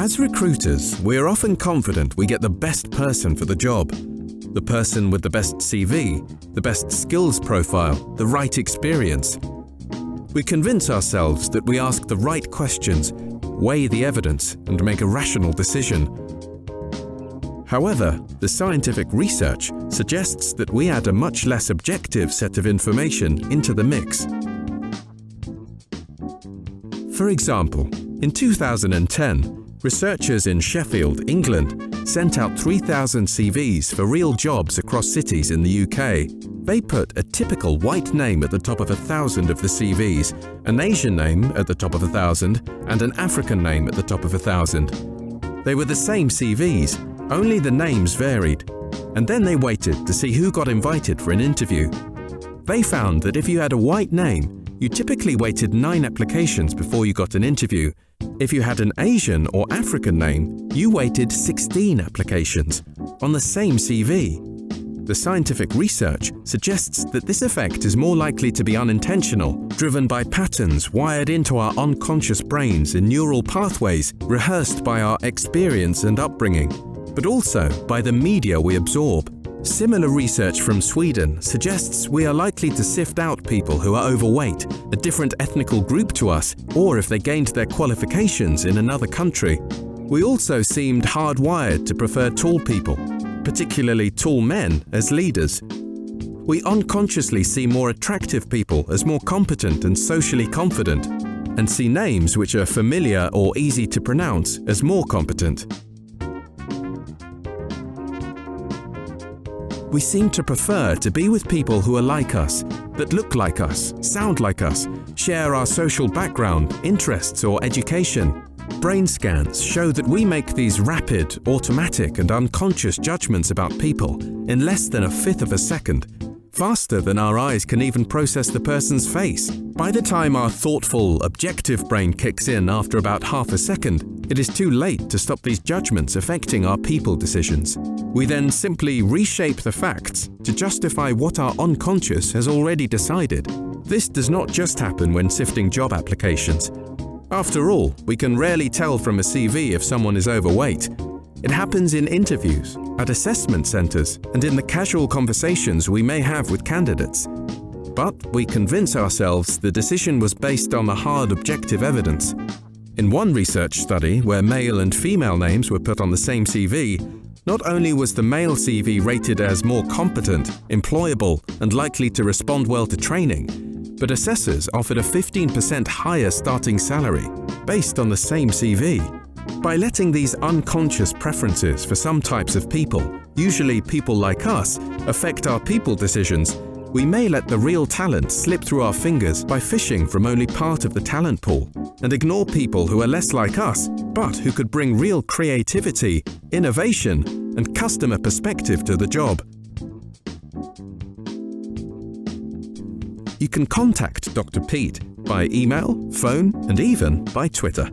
As recruiters, we are often confident we get the best person for the job. The person with the best CV, the best skills profile, the right experience. We convince ourselves that we ask the right questions, weigh the evidence, and make a rational decision. However, the scientific research suggests that we add a much less objective set of information into the mix. For example, in 2010, researchers in Sheffield, England, sent out 3,000 CVs for real jobs across cities in the UK. They put a typical white name at the top of 1,000 of the CVs, an Asian name at the top of 1,000, and an African name at the top of 1,000. They were the same CVs, only the names varied, and then they waited to see who got invited for an interview. They found that if you had a white name, you typically waited 9 applications before you got an interview. If you had an Asian or African name, you waited 16 applications on the same CV. The scientific research suggests that this effect is more likely to be unintentional, driven by patterns wired into our unconscious brains in neural pathways rehearsed by our experience and upbringing, but also by the media we absorb. Similar research from Sweden suggests we are likely to sift out people who are overweight, a different ethnical group to us, or if they gained their qualifications in another country. We also seemed hardwired to prefer tall people, particularly tall men, as leaders. We unconsciously see more attractive people as more competent and socially confident, and see names which are familiar or easy to pronounce as more competent. We seem to prefer to be with people who are like us, that look like us, sound like us, share our social background, interests, or education. Brain scans show that we make these rapid, automatic, and unconscious judgments about people in less than 1/5 of a second, faster than our eyes can even process the person's face. By the time our thoughtful, objective brain kicks in after about 1/2 a second, it is too late to stop these judgments affecting our people decisions. We then simply reshape the facts to justify what our unconscious has already decided. This does not just happen when sifting job applications. After all, we can rarely tell from a CV if someone is overweight. It happens in interviews, at assessment centers, and in the casual conversations we may have with candidates. But we convince ourselves the decision was based on the hard objective evidence. In one research study where male and female names were put on the same CV, not only was the male CV rated as more competent, employable, and likely to respond well to training, but assessors offered a 15% higher starting salary based on the same CV. By letting these unconscious preferences for some types of people, usually people like us, affect our people decisions, we may let the real talent slip through our fingers by fishing from only part of the talent pool, and ignore people who are less like us, but who could bring real creativity, innovation, and customer perspective to the job. You can contact Dr. Pete by email, phone, and even by Twitter.